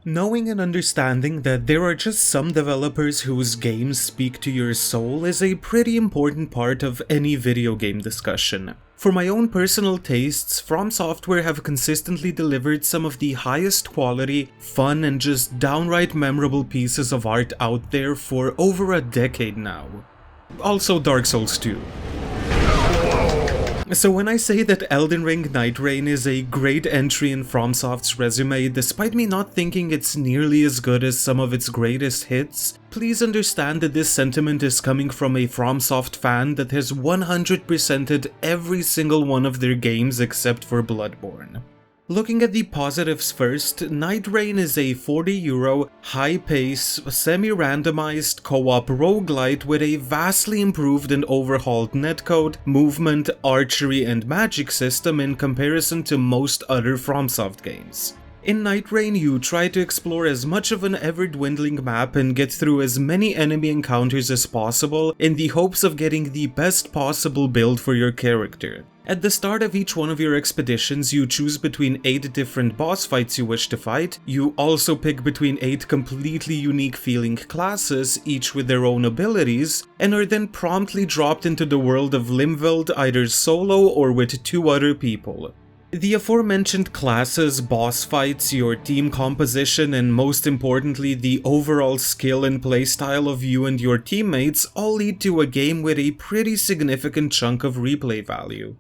Knowing and understanding that there are just some developers whose games speak to your soul is a pretty important part of any video game discussion. For my own personal tastes, FromSoftware have consistently delivered some of the highest quality, fun, and just downright memorable pieces of art out there for over a decade now. Also Dark Souls 2. So when I say that Elden Ring Nightreign is a great entry in FromSoft's resume, despite me not thinking it's nearly as good as some of its greatest hits, please understand that this sentiment is coming from a FromSoft fan that has 100%ed every single one of their games except for Bloodborne. Looking at the positives first, Nightreign is a €40, high-pace, semi-randomized co-op roguelite with a vastly improved and overhauled netcode, movement, archery, and magic system in comparison to most other FromSoft games. In Nightreign, you try to explore as much of an ever-dwindling map and get through as many enemy encounters as possible in the hopes of getting the best possible build for your character. At the start of each one of your expeditions, you choose between 8 different boss fights you wish to fight. You also pick between 8 completely unique feeling classes, each with their own abilities, and are then promptly dropped into the world of Limveld either solo or with 2 other people. The aforementioned classes, boss fights, your team composition, and most importantly the overall skill and playstyle of you and your teammates all lead to a game with a pretty significant chunk of replay value.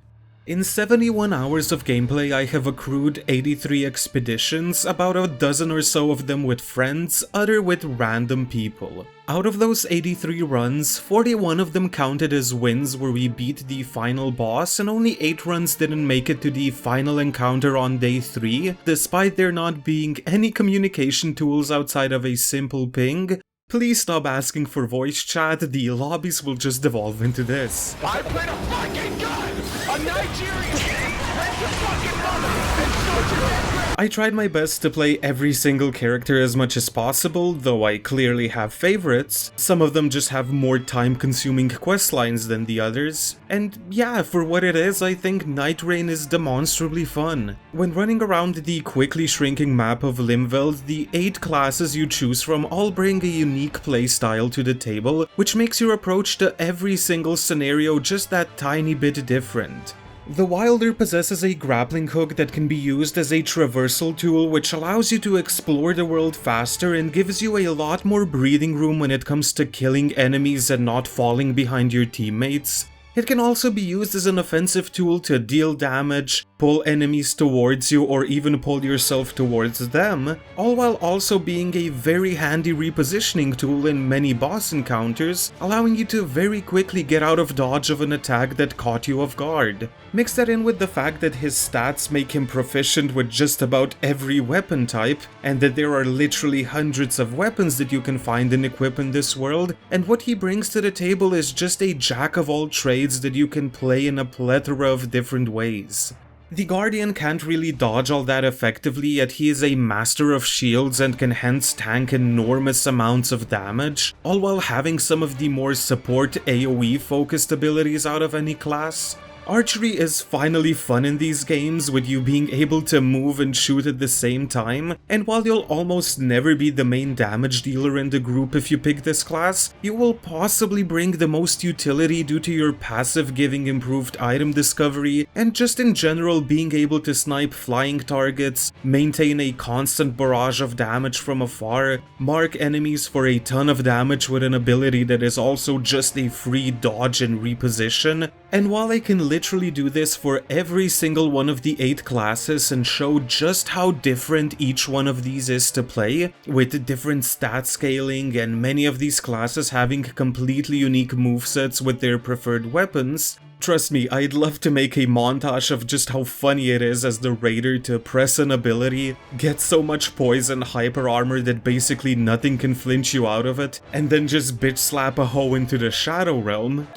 In 71 hours of gameplay, I have accrued 83 expeditions, about a dozen or so of them with friends, other with random people. Out of those 83 runs, 41 of them counted as wins where we beat the final boss, and only 8 runs didn't make it to the final encounter on day 3, despite there not being any communication tools outside of a simple ping. Please stop asking for voice chat, the lobbies will just devolve into this. I played a fucking gun! A Nigerian! Rent your fucking mother! And start your dead grave! I tried my best to play every single character as much as possible, though I clearly have favorites. Some of them just have more time-consuming questlines than the others. And yeah, for what it is, I think Nightreign is demonstrably fun. When running around the quickly shrinking map of Limveld, the 8 classes you choose from all bring a unique playstyle to the table, which makes your approach to every single scenario just that tiny bit different. The Wilder possesses a grappling hook that can be used as a traversal tool, which allows you to explore the world faster and gives you a lot more breathing room when it comes to killing enemies and not falling behind your teammates. It can also be used as an offensive tool to deal damage, pull enemies towards you, or even pull yourself towards them, all while also being a very handy repositioning tool in many boss encounters, allowing you to very quickly get out of dodge of an attack that caught you off guard. Mix that in with the fact that his stats make him proficient with just about every weapon type, and that there are literally hundreds of weapons that you can find and equip in this world, and what he brings to the table is just a jack of all trades that you can play in a plethora of different ways. The Guardian can't really dodge all that effectively, yet he is a master of shields and can hence tank enormous amounts of damage, all while having some of the more support AoE focused abilities out of any class. Archery is finally fun in these games, with you being able to move and shoot at the same time, and while you'll almost never be the main damage dealer in the group if you pick this class, you will possibly bring the most utility due to your passive giving improved item discovery, and just in general being able to snipe flying targets, maintain a constant barrage of damage from afar, mark enemies for a ton of damage with an ability that is also just a free dodge and reposition. And while I can literally do this for every single one of the 8 classes and show just how different each one of these is to play, with different stat scaling and many of these classes having completely unique movesets with their preferred weapons, trust me, I'd love to make a montage of just how funny it is as the raider to press an ability, get so much poison hyper armor that basically nothing can flinch you out of it, and then just bitch slap a hoe into the Shadow Realm.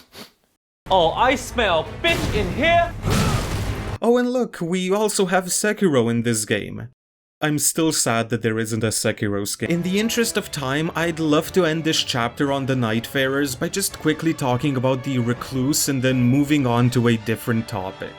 Oh, I smell bitch in here! Oh, and look, we also have Sekiro in this game. I'm still sad that there isn't a Sekiro skin. In the interest of time, I'd love to end this chapter on the Nightfarers by just quickly talking about the Recluse and then moving on to a different topic.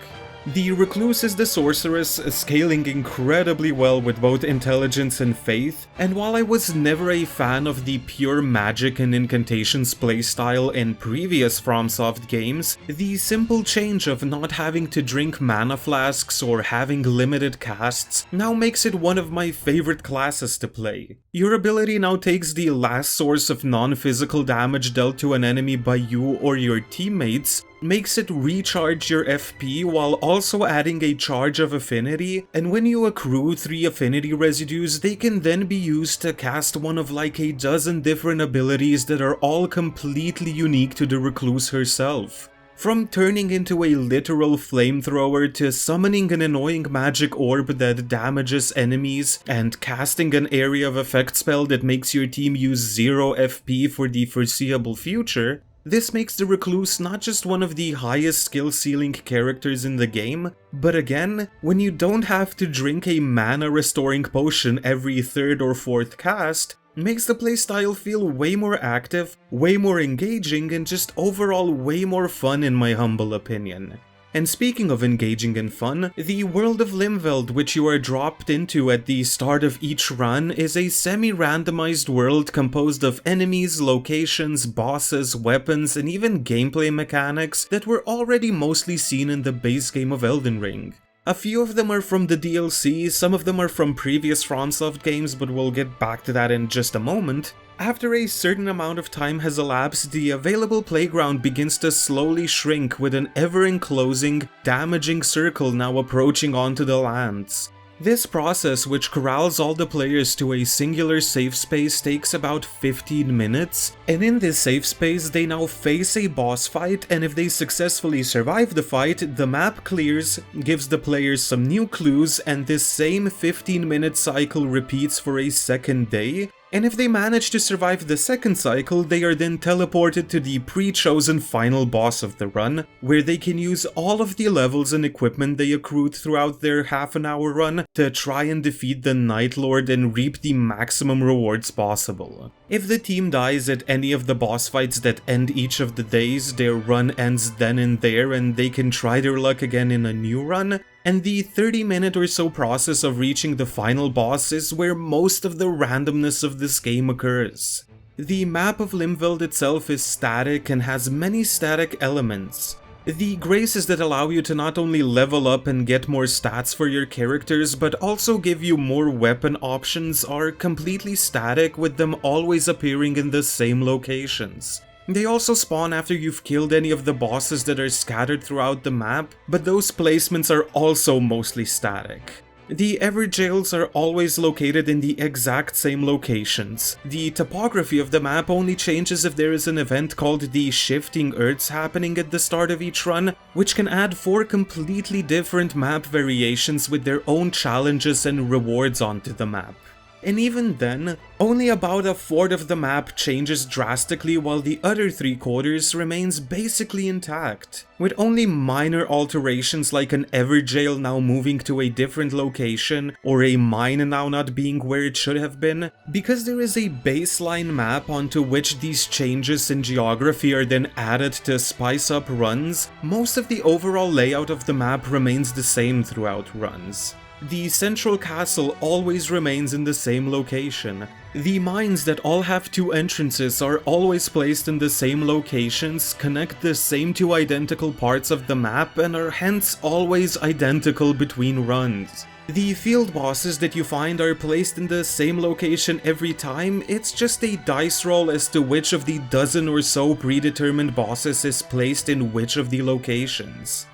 The Recluse is the sorceress, scaling incredibly well with both intelligence and faith, and while I was never a fan of the pure magic and incantations playstyle in previous FromSoft games, the simple change of not having to drink mana flasks or having limited casts now makes it one of my favorite classes to play. Your ability now takes the last source of non-physical damage dealt to an enemy by you or your teammates, makes it recharge your FP while also adding a charge of affinity, and when you accrue 3 affinity residues, they can then be used to cast one of like a dozen different abilities that are all completely unique to the Recluse herself. From turning into a literal flamethrower to summoning an annoying magic orb that damages enemies, and casting an area of effect spell that makes your team use 0 FP for the foreseeable future, this makes the Recluse not just one of the highest skill ceiling characters in the game, but again, when you don't have to drink a mana restoring potion every 3rd or 4th cast, makes the playstyle feel way more active, way more engaging, and just overall way more fun in my humble opinion. And speaking of engaging and fun, the world of Limveld, which you are dropped into at the start of each run, is a semi-randomized world composed of enemies, locations, bosses, weapons, and even gameplay mechanics that were already mostly seen in the base game of Elden Ring. A few of them are from the DLC, some of them are from previous FromSoft games, but we'll get back to that in just a moment. After a certain amount of time has elapsed, the available playground begins to slowly shrink with an ever-enclosing, damaging circle now approaching onto the lands. This process, which corrals all the players to a singular safe space, takes about 15 minutes, and in this safe space they now face a boss fight, and if they successfully survive the fight, the map clears, gives the players some new clues, and this same 15-minute cycle repeats for a second day. And if they manage to survive the second cycle, they are then teleported to the pre-chosen final boss of the run, where they can use all of the levels and equipment they accrued throughout their half-an-hour run to try and defeat the Night Lord and reap the maximum rewards possible. If the team dies at any of the boss fights that end each of the days, their run ends then and there, and they can try their luck again in a new run. And the 30-minute or so process of reaching the final boss is where most of the randomness of this game occurs. The map of Limveld itself is static and has many static elements. The graces that allow you to not only level up and get more stats for your characters, but also give you more weapon options are completely static, with them always appearing in the same locations. They also spawn after you've killed any of the bosses that are scattered throughout the map, but those placements are also mostly static. The Everjails are always located in the exact same locations. The topography of the map only changes if there is an event called the Shifting Earths happening at the start of each run, which can add 4 completely different map variations with their own challenges and rewards onto the map. And even then, only about a fourth of the map changes drastically, while the other 3/4 remains basically intact, with only minor alterations like an Everjail now moving to a different location, or a mine now not being where it should have been. Because there is a baseline map onto which these changes in geography are then added to spice up runs, most of the overall layout of the map remains the same throughout runs. The central castle always remains in the same location. The mines that all have 2 entrances are always placed in the same locations, connect the same 2 identical parts of the map, and are hence always identical between runs. The field bosses that you find are placed in the same location every time. It's just a dice roll as to which of the dozen or so predetermined bosses is placed in which of the locations.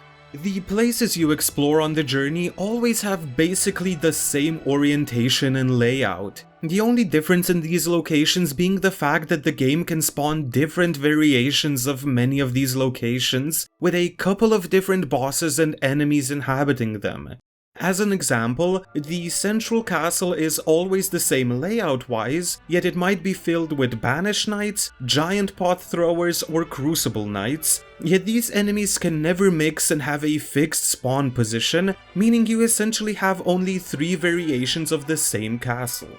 The places you explore on the journey always have basically the same orientation and layout. The only difference in these locations being the fact that the game can spawn different variations of many of these locations, with a couple of different bosses and enemies inhabiting them. As an example, the central castle is always the same layout-wise, yet it might be filled with Banish Knights, Giant Pot Throwers, or Crucible Knights, yet these enemies can never mix and have a fixed spawn position, meaning you essentially have only 3 variations of the same castle.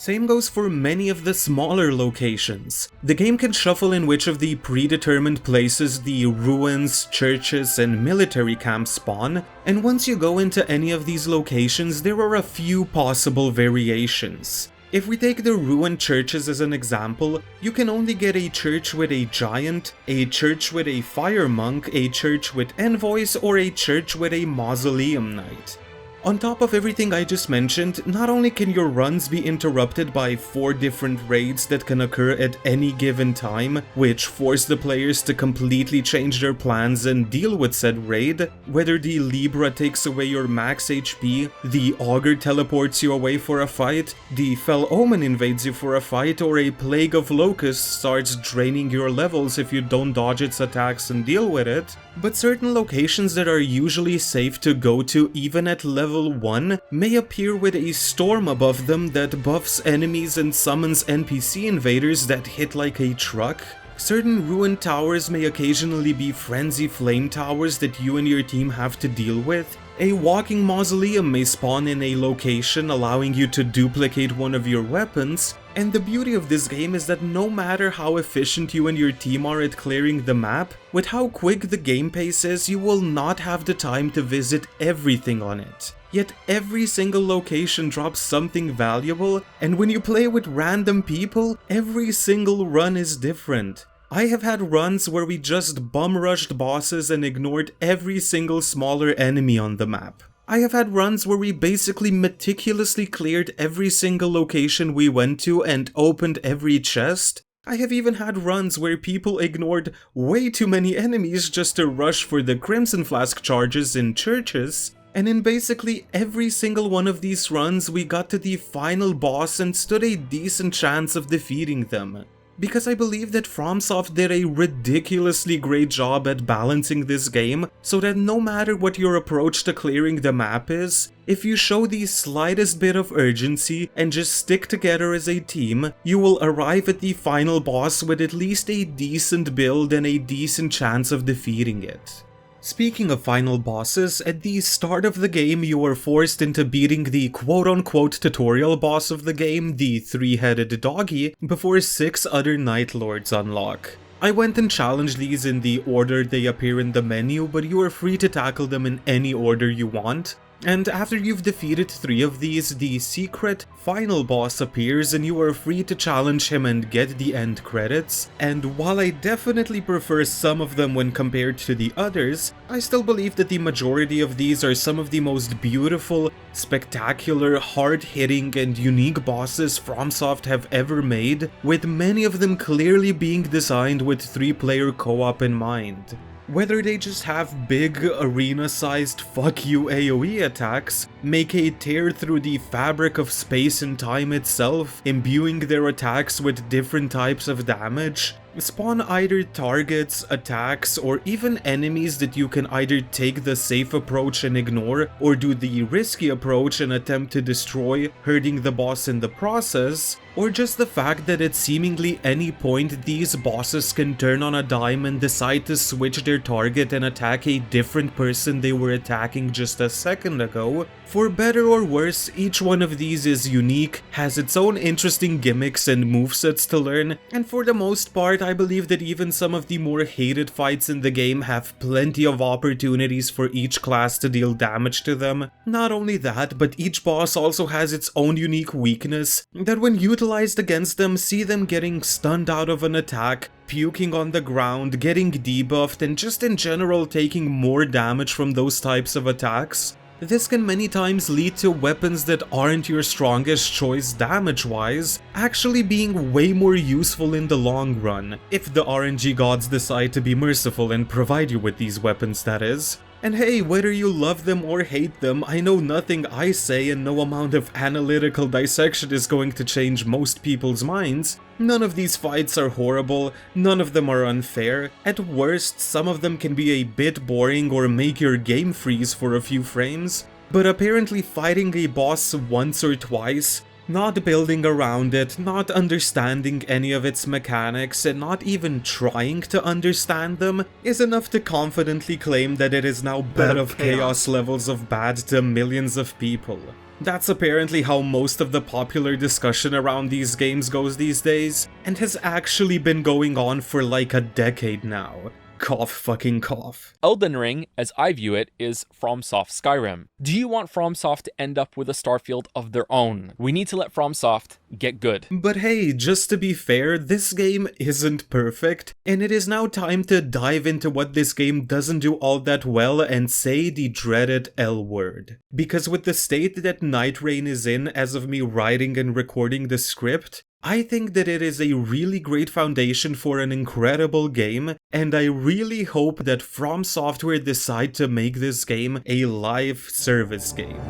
Same goes for many of the smaller locations. The game can shuffle in which of the predetermined places the ruins, churches, and military camps spawn, and once you go into any of these locations, there are a few possible variations. If we take the ruined churches as an example, you can only get a church with a giant, a church with a fire monk, a church with envoys, or a church with a mausoleum knight. On top of everything I just mentioned, not only can your runs be interrupted by 4 different raids that can occur at any given time, which force the players to completely change their plans and deal with said raid, whether the Libra takes away your max HP, the Augur teleports you away for a fight, the Fell Omen invades you for a fight, or a Plague of Locusts starts draining your levels if you don't dodge its attacks and deal with it. But certain locations that are usually safe to go to even at level 1 may appear with a storm above them that buffs enemies and summons NPC invaders that hit like a truck. Certain ruined towers may occasionally be frenzy flame towers that you and your team have to deal with. A walking mausoleum may spawn in a location, allowing you to duplicate one of your weapons, and the beauty of this game is that no matter how efficient you and your team are at clearing the map, with how quick the game pace is, you will not have the time to visit everything on it. Yet every single location drops something valuable, and when you play with random people, every single run is different. I have had runs where we just bum-rushed bosses and ignored every single smaller enemy on the map. I have had runs where we basically meticulously cleared every single location we went to and opened every chest. I have even had runs where people ignored way too many enemies just to rush for the Crimson Flask charges in churches. And in basically every single one of these runs, we got to the final boss and stood a decent chance of defeating them. Because I believe that FromSoft did a ridiculously great job at balancing this game, so that no matter what your approach to clearing the map is, if you show the slightest bit of urgency and just stick together as a team, you will arrive at the final boss with at least a decent build and a decent chance of defeating it. Speaking of final bosses, at the start of the game you are forced into beating the quote-unquote tutorial boss of the game, the 3-headed doggy, before 6 other Night Lords unlock. I went and challenged these in the order they appear in the menu, but you are free to tackle them in any order you want. And after you've defeated 3 of these, the secret final boss appears and you are free to challenge him and get the end credits. And while I definitely prefer some of them when compared to the others, I still believe that the majority of these are some of the most beautiful, spectacular, hard-hitting, and unique bosses FromSoft have ever made, with many of them clearly being designed with 3-player co-op in mind. Whether they just have big, arena-sized fuck you AoE attacks, make a tear through the fabric of space and time itself, imbuing their attacks with different types of damage, spawn either targets, attacks, or even enemies that you can either take the safe approach and ignore, or do the risky approach and attempt to destroy, hurting the boss in the process, or just the fact that at seemingly any point these bosses can turn on a dime and decide to switch their target and attack a different person they were attacking just a second ago. For better or worse, each one of these is unique, has its own interesting gimmicks and movesets to learn, and for the most part I believe that even some of the more hated fights in the game have plenty of opportunities for each class to deal damage to them. Not only that, but each boss also has its own unique weakness that when utilized against them, see them getting stunned out of an attack, puking on the ground, getting debuffed, and just in general taking more damage from those types of attacks. This can many times lead to weapons that aren't your strongest choice damage-wise, actually being way more useful in the long run, if the RNG gods decide to be merciful and provide you with these weapons, that is. And hey, whether you love them or hate them, I know nothing I say and no amount of analytical dissection is going to change most people's minds. None of these fights are horrible, none of them are unfair. At worst, some of them can be a bit boring or make your game freeze for a few frames. But apparently fighting a boss once or twice, not building around it, not understanding any of its mechanics, and not even trying to understand them, is enough to confidently claim that it is now bed of chaos levels of bad to millions of people. That's apparently how most of the popular discussion around these games goes these days, and has actually been going on for like a decade now. Cough fucking cough. Elden Ring, as I view it, is FromSoft Skyrim. Do you want FromSoft to end up with a Starfield of their own? We need to let FromSoft get good. But hey, just to be fair, this game isn't perfect, and it is now time to dive into what this game doesn't do all that well and say the dreaded L word. Because with the state that Nightreign is in as of me writing and recording the script, I think that it is a really great foundation for an incredible game, and I really hope that FromSoftware decide to make this game a live service game.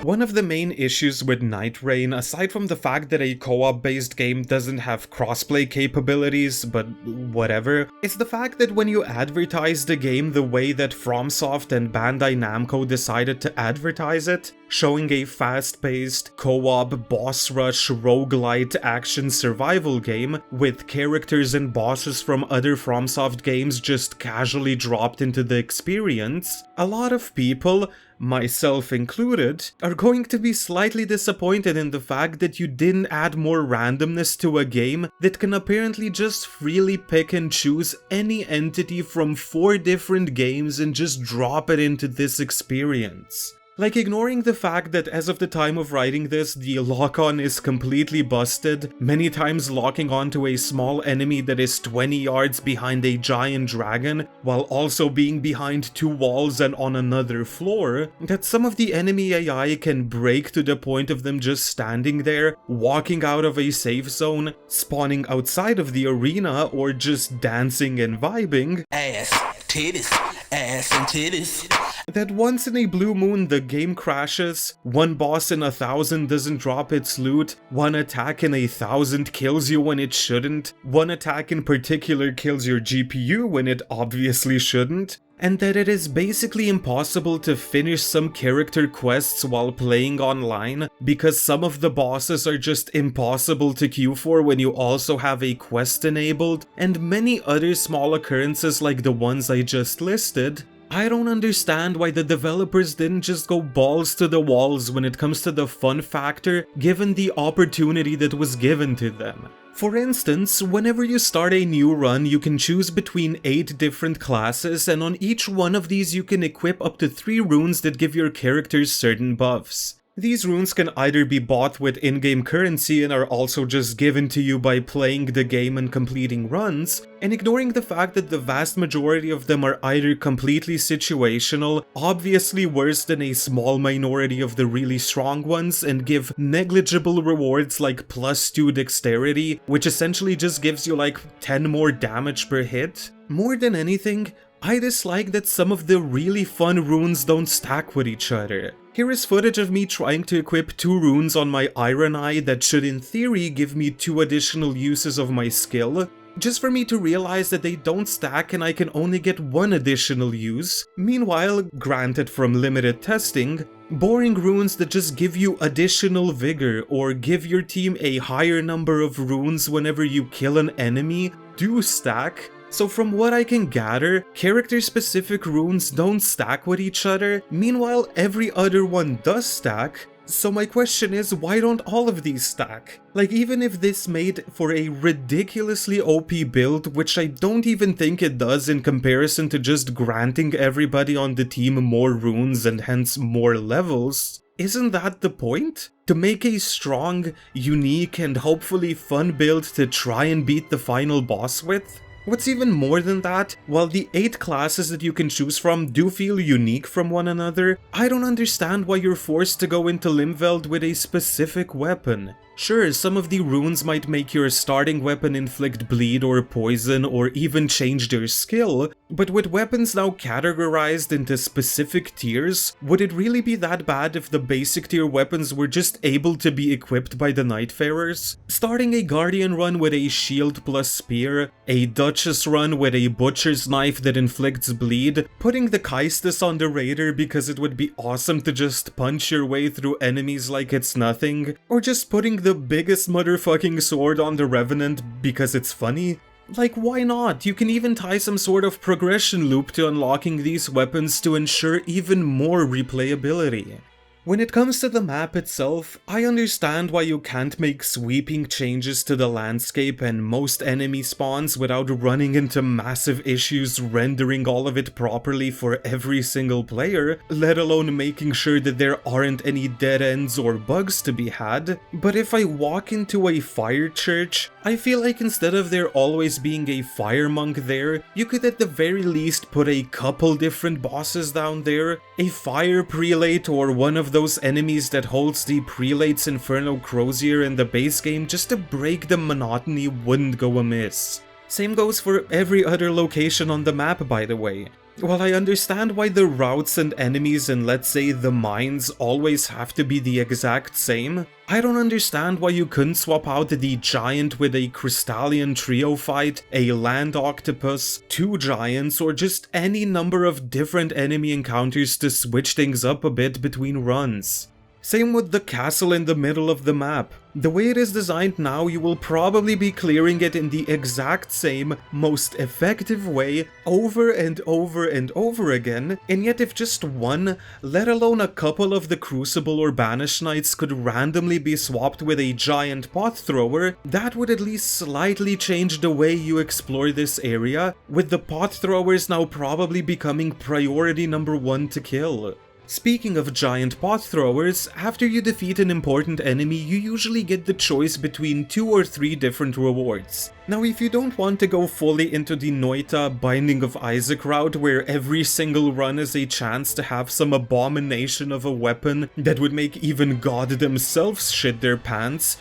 One of the main issues with Nightreign, aside from the fact that a co-op based game doesn't have crossplay capabilities, but whatever, is the fact that when you advertise the game the way that FromSoft and Bandai Namco decided to advertise it, showing a fast-paced, co-op, boss rush, roguelite action survival game with characters and bosses from other FromSoft games just casually dropped into the experience, a lot of people, myself included, are going to be slightly disappointed in the fact that you didn't add more randomness to a game that can apparently just freely pick and choose any entity from 4 different games and just drop it into this experience. Like, ignoring the fact that as of the time of writing this, the lock-on is completely busted, many times locking onto a small enemy that is 20 yards behind a giant dragon, while also being behind 2 walls and on another floor, that some of the enemy AI can break to the point of them just standing there, walking out of a safe zone, spawning outside of the arena, or just dancing and vibing. Ass, titties, ass and titties. That once in a blue moon the game crashes, one boss in 1,000 doesn't drop its loot, one attack in 1,000 kills you when it shouldn't, one attack in particular kills your GPU when it obviously shouldn't, and that it is basically impossible to finish some character quests while playing online because some of the bosses are just impossible to queue for when you also have a quest enabled, and many other small occurrences like the ones I just listed. I don't understand why the developers didn't just go balls to the walls when it comes to the fun factor, given the opportunity that was given to them. For instance, whenever you start a new run, you can choose between 8 different classes, and on each one of these you can equip up to 3 runes that give your characters certain buffs. These runes can either be bought with in-game currency and are also just given to you by playing the game and completing runs, and ignoring the fact that the vast majority of them are either completely situational, obviously worse than a small minority of the really strong ones, and give negligible rewards like +2 dexterity, which essentially just gives you like 10 more damage per hit. More than anything, I dislike that some of the really fun runes don't stack with each other. Here is footage of me trying to equip 2 runes on my Iron Eye that should in theory give me 2 additional uses of my skill, just for me to realize that they don't stack and I can only get 1 additional use. Meanwhile, granted from limited testing, boring runes that just give you additional vigor or give your team a higher number of runes whenever you kill an enemy do stack. So from what I can gather, character-specific runes don't stack with each other, meanwhile every other one does stack. So my question is, why don't all of these stack? Like, even if this made for a ridiculously OP build, which I don't even think it does in comparison to just granting everybody on the team more runes and hence more levels, isn't that the point? To make a strong, unique, and hopefully fun build to try and beat the final boss with? What's even more than that, while the 8 classes that you can choose from do feel unique from one another, I don't understand why you're forced to go into Limveld with a specific weapon. Sure, some of the runes might make your starting weapon inflict bleed or poison or even change their skill, but with weapons now categorized into specific tiers, would it really be that bad if the basic tier weapons were just able to be equipped by the Nightfarers? Starting a Guardian run with a shield plus spear, a Duchess run with a butcher's knife that inflicts bleed, putting the Kaistus on the Raider because it would be awesome to just punch your way through enemies like it's nothing, or just putting the biggest motherfucking sword on the Revenant because it's funny. Like, why not? You can even tie some sort of progression loop to unlocking these weapons to ensure even more replayability. When it comes to the map itself, I understand why you can't make sweeping changes to the landscape and most enemy spawns without running into massive issues rendering all of it properly for every single player, let alone making sure that there aren't any dead ends or bugs to be had. But if I walk into a fire church, I feel like instead of there always being a fire monk there, you could at the very least put a couple different bosses down there, a fire prelate or one of those enemies that holds the prelate's Inferno Crozier in the base game just to break the monotony wouldn't go amiss. Same goes for every other location on the map, by the way. While I understand why the routes and enemies in, let's say, the mines always have to be the exact same, I don't understand why you couldn't swap out the giant with a crystallian trio fight, a land octopus, 2 giants, or just any number of different enemy encounters to switch things up a bit between runs. Same with the castle in the middle of the map. The way it is designed now, you will probably be clearing it in the exact same, most effective way over and over and over again, and yet if just one, let alone a couple of the Crucible or Banished Knights could randomly be swapped with a giant pot thrower, that would at least slightly change the way you explore this area, with the pot throwers now probably becoming priority number 1 to kill. Speaking of giant pot throwers, after you defeat an important enemy, you usually get the choice between 2 or 3 different rewards. Now, if you don't want to go fully into the Noita Binding of Isaac route, where every single run is a chance to have some abomination of a weapon that would make even God themselves shit their pants,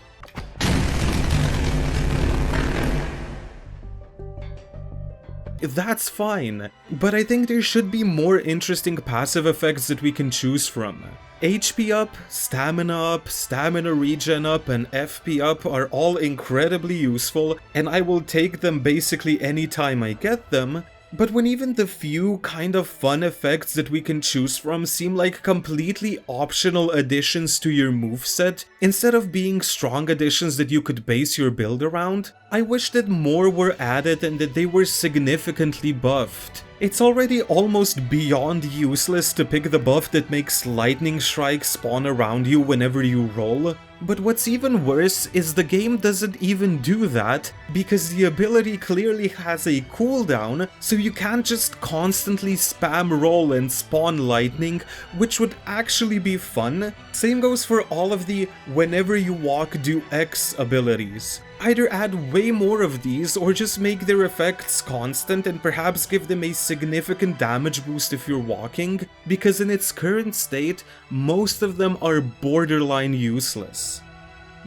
that's fine, but I think there should be more interesting passive effects that we can choose from. HP up, stamina regen up, and FP up are all incredibly useful, and I will take them basically anytime I get them. But when even the few kind of fun effects that we can choose from seem like completely optional additions to your moveset, instead of being strong additions that you could base your build around, I wish that more were added and that they were significantly buffed. It's already almost beyond useless to pick the buff that makes lightning strikes spawn around you whenever you roll, but what's even worse is the game doesn't even do that, because the ability clearly has a cooldown, so you can't just constantly spam roll and spawn lightning, which would actually be fun. Same goes for all of the whenever you walk do X abilities. Either add way more of these or just make their effects constant and perhaps give them a significant damage boost if you're walking, because in its current state, most of them are borderline useless.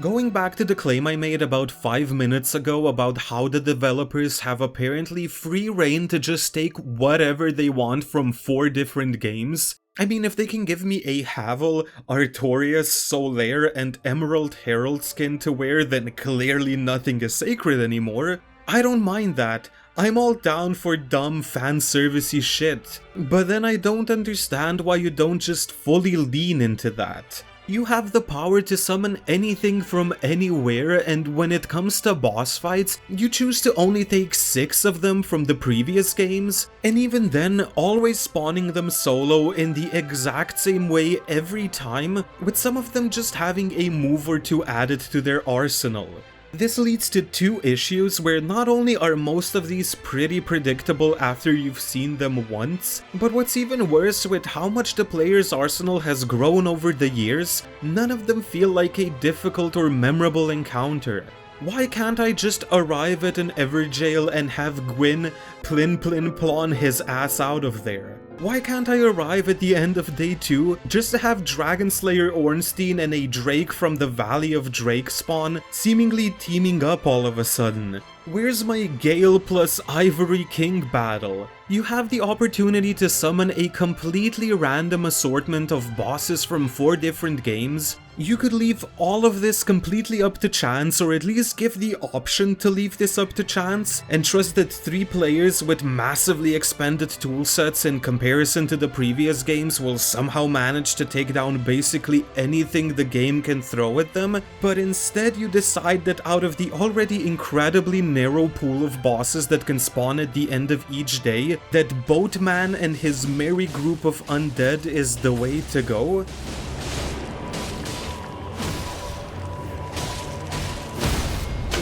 Going back to the claim I made about 5 minutes ago about how the developers have apparently free reign to just take whatever they want from 4 different games, I mean, if they can give me a Havel, Artorias, Solaire, and Emerald Herald skin to wear, then clearly nothing is sacred anymore. I don't mind that. I'm all down for dumb fanservicey shit. But then I don't understand why you don't just fully lean into that. You have the power to summon anything from anywhere, and when it comes to boss fights, you choose to only take 6 of them from the previous games, and even then, always spawning them solo in the exact same way every time, with some of them just having a move or 2 added to their arsenal. This leads to 2 issues where not only are most of these pretty predictable after you've seen them once, but what's even worse, with how much the player's arsenal has grown over the years, none of them feel like a difficult or memorable encounter. Why can't I just arrive at an Everjail and have Gwyn plin plon his ass out of there? Why can't I arrive at the end of day 2 just to have Dragonslayer Ornstein and a Drake from the Valley of Drake spawn, seemingly teaming up all of a sudden? Where's my Gale plus Ivory King battle? You have the opportunity to summon a completely random assortment of bosses from 4 different games. You could leave all of this completely up to chance, or at least give the option to leave this up to chance, and trust that 3 players with massively expanded toolsets in comparison to the previous games will somehow manage to take down basically anything the game can throw at them, but instead you decide that out of the already incredibly narrow pool of bosses that can spawn at the end of each day, that Boatman and his merry group of undead is the way to go?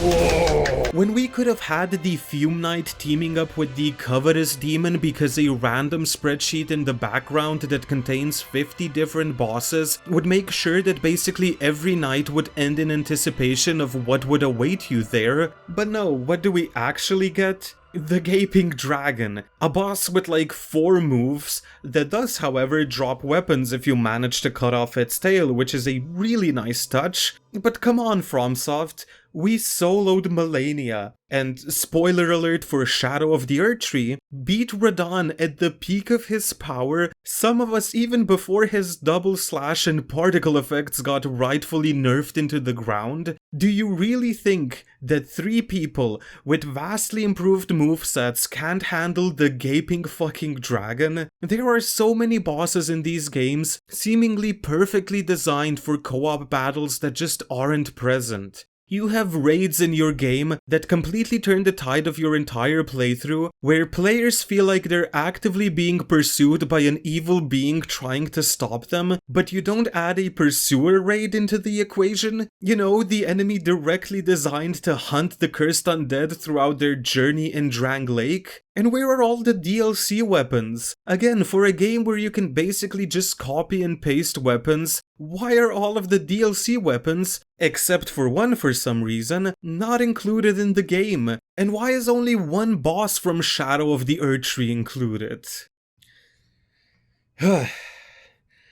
Whoa. When we could have had the Fume Knight teaming up with the Covetous Demon because a random spreadsheet in the background that contains 50 different bosses would make sure that basically every night would end in anticipation of what would await you there. But no, what do we actually get? The Gaping Dragon, a boss with like 4 moves that does however drop weapons if you manage to cut off its tail, which is a really nice touch. But come on, FromSoft, we soloed Melania, and spoiler alert for Shadow of the Erdtree, beat Radahn at the peak of his power, some of us even before his double slash and particle effects got rightfully nerfed into the ground. Do you really think that 3 people with vastly improved movesets can't handle the Gaping fucking Dragon? There are so many bosses in these games, seemingly perfectly designed for co-op battles that just aren't present. You have raids in your game that completely turn the tide of your entire playthrough, where players feel like they're actively being pursued by an evil being trying to stop them, but you don't add a pursuer raid into the equation? You know, the enemy directly designed to hunt the cursed undead throughout their journey in Drang Lake? And where are all the DLC weapons? Again, for a game where you can basically just copy and paste weapons, why are all of the DLC weapons, except for one for some reason, not included in the game? And why is only one boss from Shadow of the Erdtree included?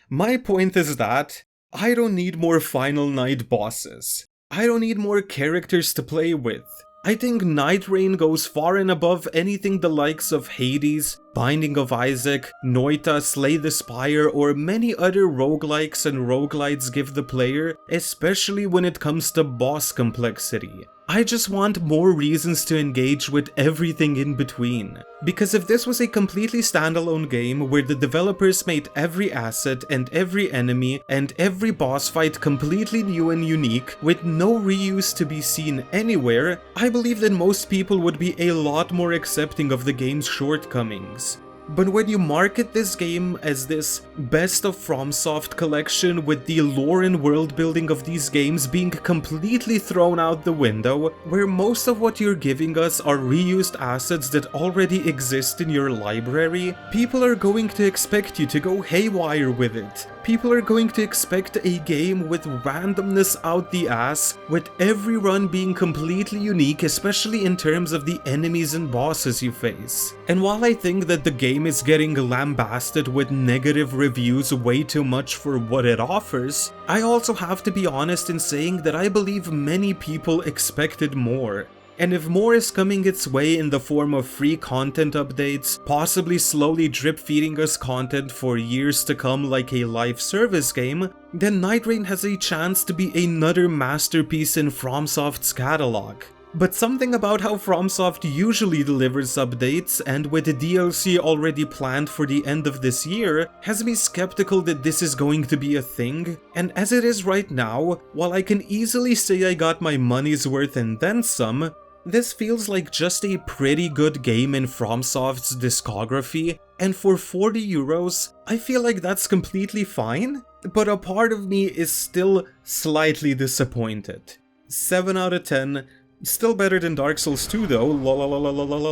My point is that I don't need more Final Night bosses. I don't need more characters to play with. I think Nightreign goes far and above anything the likes of Hades, Binding of Isaac, Noita, Slay the Spire, or many other roguelikes and roguelites give the player, especially when it comes to boss complexity. I just want more reasons to engage with everything in between. Because if this was a completely standalone game where the developers made every asset and every enemy and every boss fight completely new and unique, with no reuse to be seen anywhere, I believe that most people would be a lot more accepting of the game's shortcomings. But when you market this game as this best of FromSoft collection with the lore and world building of these games being completely thrown out the window, where most of what you're giving us are reused assets that already exist in your library, people are going to expect you to go haywire with it. People are going to expect a game with randomness out the ass, with every run being completely unique, especially in terms of the enemies and bosses you face. And while I think that the game is getting lambasted with negative reviews way too much for what it offers, I also have to be honest in saying that I believe many people expected more. And if more is coming its way in the form of free content updates, possibly slowly drip feeding us content for years to come like a live service game, then Nightreign has a chance to be another masterpiece in FromSoft's catalog. But something about how FromSoft usually delivers updates, and with the DLC already planned for the end of this year, has me skeptical that this is going to be a thing. And as it is right now, while I can easily say I got my money's worth and then some, this feels like just a pretty good game in FromSoft's discography, and for 40 euros, I feel like that's completely fine, but a part of me is still slightly disappointed. 7 out of 10, still better than Dark Souls 2 though,